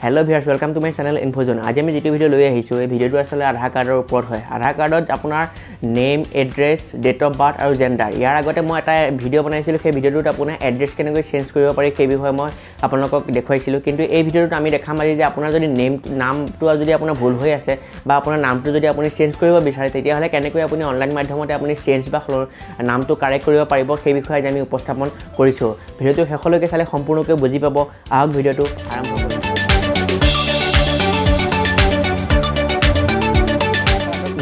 Hello viewers welcome to my channel Infozone. आज आम जी video लै आई भिडिओ आसले आधार कार्डर ऊपर है। आधार कार्डत अपना name address date of birth और जेंडार यार आगते मैं एटा भिडिओ बनाइছিলোঁ। সেই ভিডিওটোত আপোনাৰ এড্ৰেছ কেনেকৈ চেঞ্জ কৰিব পাৰি সেই বিষয়ে মই আপোনালোকক দেখুৱাইছিলোঁ। কিন্তু এই ভিডিওটোত আমি দেখাম আজি যে আপোনাৰ যদি নামটো যদি আপোনাৰ ভুল হৈ আছে বা আপোনাৰ নামটো যদি আপুনি চেঞ্জ কৰিব বিচাৰে তেতিয়াহ'লে কেনেকৈ আপুনি অনলাইন মাধ্যমতে আপুনি চেঞ্জ বা নামটো কাৰেক্ট কৰিব পাৰিব সেই বিষয়ে আজি আমি উপস্থাপন কৰিছোঁ। ভিডিওটো শেষলৈকে চালে সম্পূৰ্ণকৈ বুজি পাব। আহক ভিডিওটো আৰম্ভ কৰোঁ।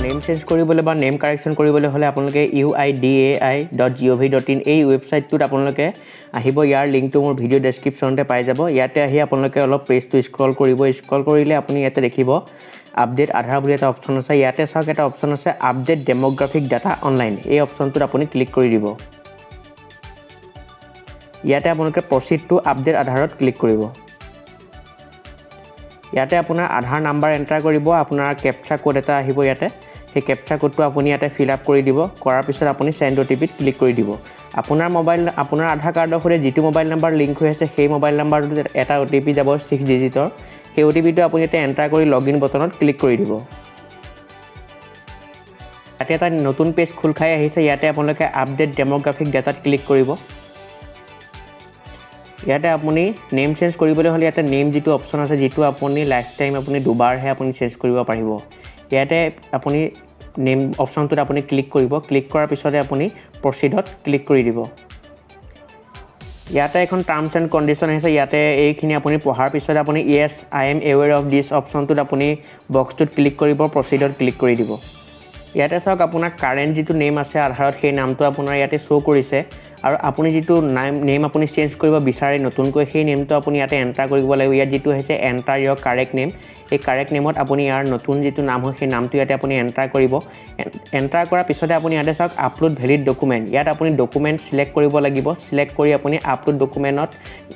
नेम चेंज কৰিবলৈ বা নেম কাৰেকশ্যন কৰিবলৈ হলে আপোনালোকে uidai.gov.in এই ওয়েবসাইটটোত আপোনালোকে আহিব। ইয়াৰ লিংকটো মোৰ ভিডিও ডেসক্ৰিপচনতে পাই যাব। ইয়াতে আহি আপোনালোকে অলপ পেজটো স্ক্ৰল কৰিব। স্ক্ৰল কৰিলে আপুনি ইয়াতে দেখিব আপডেট আধাৰ বুলি এটা অপচন আছে। ইয়াতে চাওক এটা অপচন আছে আপডেট ডেমোগ্ৰাফিক ডাটা অনলাইন। এই অপচনটোত আপুনি ক্লিক কৰি দিব। ইয়াতে আপোনালোকে প্ৰসিড টু আপডেট আধাৰত ক্লিক কৰিব। ইয়াতে আপোনাৰ আধাৰ নাম্বাৰ এন্টাৰ কৰিব। আপোনাৰ কেপচা কোড এটা আহিব। ইয়াতে সেই কেপচা কোডটো আপুনি ইয়াতে ফিল আপ কৰি দিব। কৰাৰ পিছত আপুনি সেন্ড ওটিপিত ক্লিক কৰি দিব। আপোনাৰ আধাৰ কাৰ্ডৰ সৈতে যিটো মোবাইল নাম্বাৰ লিংক হৈ আছে সেই মোবাইল নাম্বাৰটোত এটা ওটিপি যাব 6 ডিজিটৰ। সেই ওটিপিটো আপুনি ইয়াতে এন্টাৰ কৰি লগইন বটনত ক্লিক কৰি দিব। ইয়াতে এটা নতুন পেজ খোল খাই আহিছে। ইয়াতে আপোনালোকে আপডেট ডেমোগ্ৰাফিক ডাটাত ক্লিক কৰিব। ইয়াতে আপুনি নেম চেঞ্জ কৰিবলৈ হলে ইয়াতে নেম যিটো অপচন আছে যিটো আপুনি লাইফ টাইম আপুনি দুবাৰহে আপুনি চেঞ্জ কৰিব পাৰিব। ইয়াতে আপুনি নেম অপচনটোত আপুনি ক্লিক কৰিব। ক্লিক কৰাৰ পিছতে আপুনি প্ৰসিডত ক্লিক কৰি দিব। ইয়াতে এখন টাৰ্মছ এণ্ড কণ্ডিশ্যন আছে। ইয়াতে এইখিনি আপুনি পঢ়াৰ পিছত আপুনি yes I am aware of this অপচনটোত আপুনি বক্সটোত ক্লিক কৰিব। প্ৰসিডত ক্লিক কৰি দিব। ইয়াতে চাওক আপোনাৰ কাৰেণ্ট যিটো নেম আছে আধাৰত সেই নামটো আপোনাৰ ইয়াতে শ্ব' কৰিছে আৰু আপুনি যিটো নেম আপুনি চেঞ্জ কৰিব বিচাৰে নতুনকৈ সেই নেমটো আপুনি ইয়াতে এণ্টাৰ কৰিব লাগিব। ইয়াত যিটো হৈছে এণ্টাৰ ইয়ৰ কাৰেক্ট নেম এই কাৰেক্ট নেমত আপুনি ইয়াৰ নতুন যিটো নাম হয় সেই নামটো ইয়াতে আপুনি এণ্টাৰ কৰিব। এণ্টাৰ কৰাৰ পিছতে আপুনি ইয়াতে চাওক আপলোড ভেলিড ডকুমেণ্ট। ইয়াত আপুনি ডকুমেণ্ট চিলেক্ট কৰিব লাগিব। চিলেক্ট কৰি আপুনি আপলোড ডকুমেণ্টত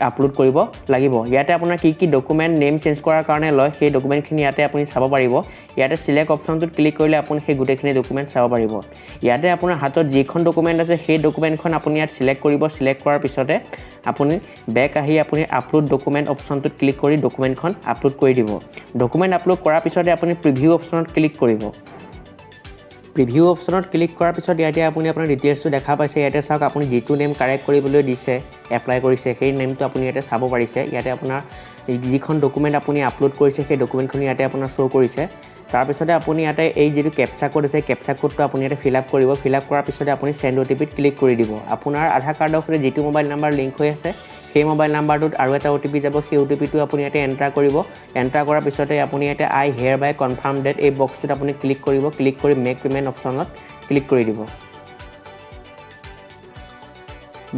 আপলোড কৰিব লাগিব। ইয়াতে আপোনাৰ কি ডকুমেণ্ট নেম চেঞ্জ কৰাৰ কাৰণে লয় সেই ডকুমেণ্টখিনি ইয়াতে আপুনি চাব পাৰিব। ইয়াতে চিলেক্ট অপশ্যনটোত ক্লিক কৰিলে আপুনি সেই গোটেইখিনি ডকুমেণ্ট চাব পাৰিব। ইয়াতে আপোনাৰ হাতত যিখন ডকুমেণ্ট আছে সেই ডকুমেণ্টখন আপুনি ইয়াত সিলেক্ট কৰিব। সিলেক্ট কৰাৰ পিছতে আপুনি বেক আহি আপুনি আপলোড ডকুমেণ্ট অপশ্যনটোত ক্লিক কৰি ডকুমেণ্টখন আপলোড কৰি দিব। ডকুমেণ্ট আপলোড কৰাৰ পিছতে আপুনি প্ৰিভিউ অপশ্যনত ক্লিক কৰিব। প্ৰিভিউ অপশ্যনত ক্লিক কৰাৰ পিছত ইয়াতে আপুনি আপোনাৰ ডিটেইলছটো দেখা পাইছে। ইয়াতে চাওক আপুনি যিটো নেম কাৰেক্ট কৰিবলৈ দিছে এপ্লাই কৰিছে সেই নেমটো আপুনি ইয়াতে চাব পাৰিছে। ইয়াতে আপোনাৰ যিখন ডকুমেণ্ট আপুনি আপলোড কৰিছে সেই ডকুমেণ্টখিনি ইয়াতে আপোনাৰ শ্ব' কৰিছে। তাৰপিছতে আপুনি ইয়াতে এই যিটো কেপচা কোড আছে কেপচা কোডটো আপুনি ইয়াতে ফিল আপ কৰিব। ফিল আপ কৰাৰ পিছতে আপুনি সেন্ড ওটিপিত ক্লিক কৰি দিব। আপোনাৰ আধাৰ কাৰ্ডৰ সৈতে যিটো মোবাইল নাম্বাৰ লিংক হৈ আছে সেই মোবাইল নাম্বাৰটোত আৰু এটা ওটিপি যাব। সেই ওটিপিটো আপুনি ইয়াতে এণ্টাৰ কৰিব। এণ্টাৰ কৰাৰ পিছতে আপুনি ইয়াতে আই হেয়াৰ বাই কনফাৰ্ম ডেট এই বক্সটোত আপুনি ক্লিক কৰিব। ক্লিক কৰি মেক পে'মেণ্ট অপশ্যনত ক্লিক কৰি দিব।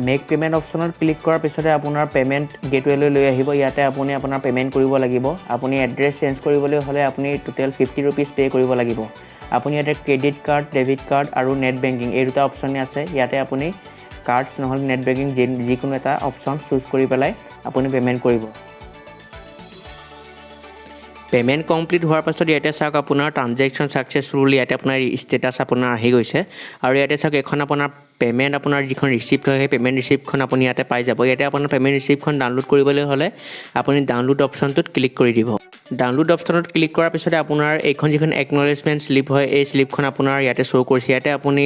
মেক পে'মেণ্ট অপশ্যনত ক্লিক কৰাৰ পিছতে আপোনাৰ পে'মেণ্ট গেটৱেলৈ লৈ আহিব। ইয়াতে আপুনি আপোনাৰ পে'মেণ্ট কৰিব লাগিব। আপুনি এড্ৰেছ চেঞ্জ কৰিবলৈ হ'লে আপুনি টোটেল 50 ৰুপিজ পে' কৰিব লাগিব। আপুনি ইয়াতে ক্ৰেডিট কাৰ্ড ডেবিট কাৰ্ড আৰু নেট বেংকিং এই দুটা অপশ্যনে আছে। ইয়াতে আপুনি কাৰ্ডছ নহ'লে নেট বেংকিং যিকোনো এটা অপশ্যন চুজ কৰি পেলাই আপুনি পে'মেণ্ট কৰিব। পে'মেণ্ট কমপ্লিট হোৱাৰ পাছত ইয়াতে চাওক আপোনাৰ ট্ৰানজেকশ্যন ছাকচেছফুল ইয়াতে আপোনাৰ ষ্টেটাছ আপোনাৰ আহি গৈছে। আৰু ইয়াতে চাওক এখন আপোনাৰ পে'মেণ্ট আপোনাৰ যিখন ৰিচিপ্ট হয় সেই পে'মেণ্ট ৰিচিপ্টখন আপুনি ইয়াতে পাই যাব। ইয়াতে আপোনাৰ পে'মেণ্ট ৰিচিপ্টখন ডাউনলোড কৰিবলৈ হ'লে আপুনি ডাউনলোড অপশ্যনটোত ক্লিক কৰি দিব। ডাউনলোড অপশ্যনত ক্লিক কৰাৰ পিছতে আপোনাৰ এইখন যিখন একনলেজমেণ্ট শ্লিপ হয় এই শ্লিপখন আপোনাৰ ইয়াতে শ্ব' কৰিছে। ইয়াতে আপুনি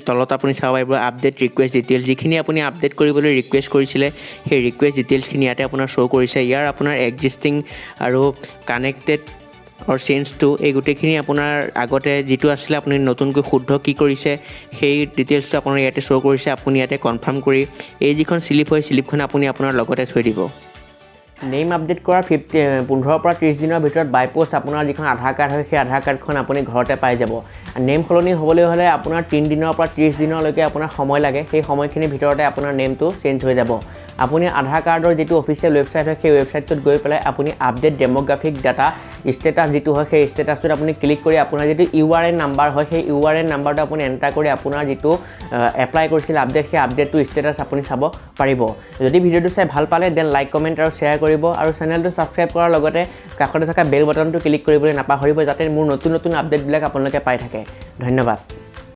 তলত আপুনি চাব পাৰিব আপডেট ৰিকুৱেষ্ট ডিটেইলছ যিখিনি আপুনি আপডেট কৰিবলৈ ৰিকুৱেষ্ট কৰিছিলে সেই ৰিকুৱেষ্ট ডিটেইলছখিনি ইয়াতে আপোনাৰ শ্ব' কৰিছে। ইয়াৰ আপোনাৰ এক্সিষ্টিং আৰু কানেক্টেড আৰু চেঞ্জটো এই গোটেইখিনি আপোনাৰ আগতে যিটো আছিলে আপুনি নতুনকৈ শুদ্ধ কি কৰিছে সেই ডিটেইলছটো আপোনাৰ ইয়াতে শ্ব' কৰিছে। আপুনি ইয়াতে কনফাৰ্ম কৰি এই যিখন শ্লিপ হয় শ্লিপখন আপুনি আপোনাৰ লগতে থৈ দিব। নেম আপডেট কৰাৰ 15 পৰা 30 দিনৰ ভিতৰত বাই পোষ্ট আপোনাৰ যিখন আধাৰ কাৰ্ড হয় সেই আধাৰ কাৰ্ডখন আপুনি ঘৰতে পাই যাব। নেম সলনি হ'বলৈ হ'লে আপোনাৰ 3 দিনৰ পৰা 30 দিনলৈকে আপোনাৰ সময় লাগে। সেই সময়খিনিৰ ভিতৰতে আপোনাৰ নেমটো চেঞ্জ হৈ যাব। আপুনি আধাৰ কাৰ্ডৰ যিটো অফিচিয়েল ৱেবছাইট হয় সেই ৱেবছাইটটোত গৈ পেলাই আপুনি আপডেট ডেমোগ্ৰাফিক ডাটা ষ্টেটাছ যিটো হয় সেই ষ্টেটাছটোত আপুনি ক্লিক কৰি আপোনাৰ যিটো URN নাম্বাৰ হয় সেই URN নাম্বাৰটো আপুনি এণ্টাৰ কৰি আপোনাৰ যিটো এপ্লাই কৰিছিল আপডেট সেই আপডেটটো ষ্টেটাছ আপুনি চাব পাৰিব। যদি ভিডিঅ'টো চাই ভাল পালে দেন লাইক কমেণ্ট আৰু শ্বেয়াৰ কৰিব আৰু চেনেলটো ছাবস্ক্ৰাইব কৰাৰ লগতে কাষতে থকা বেল বটনটো ক্লিক কৰিবলৈ নাপাহৰিব যাতে মোৰ নতুন আপডেটবিলাক আপোনালোকে পাই থাকে। ধন্যবাদ।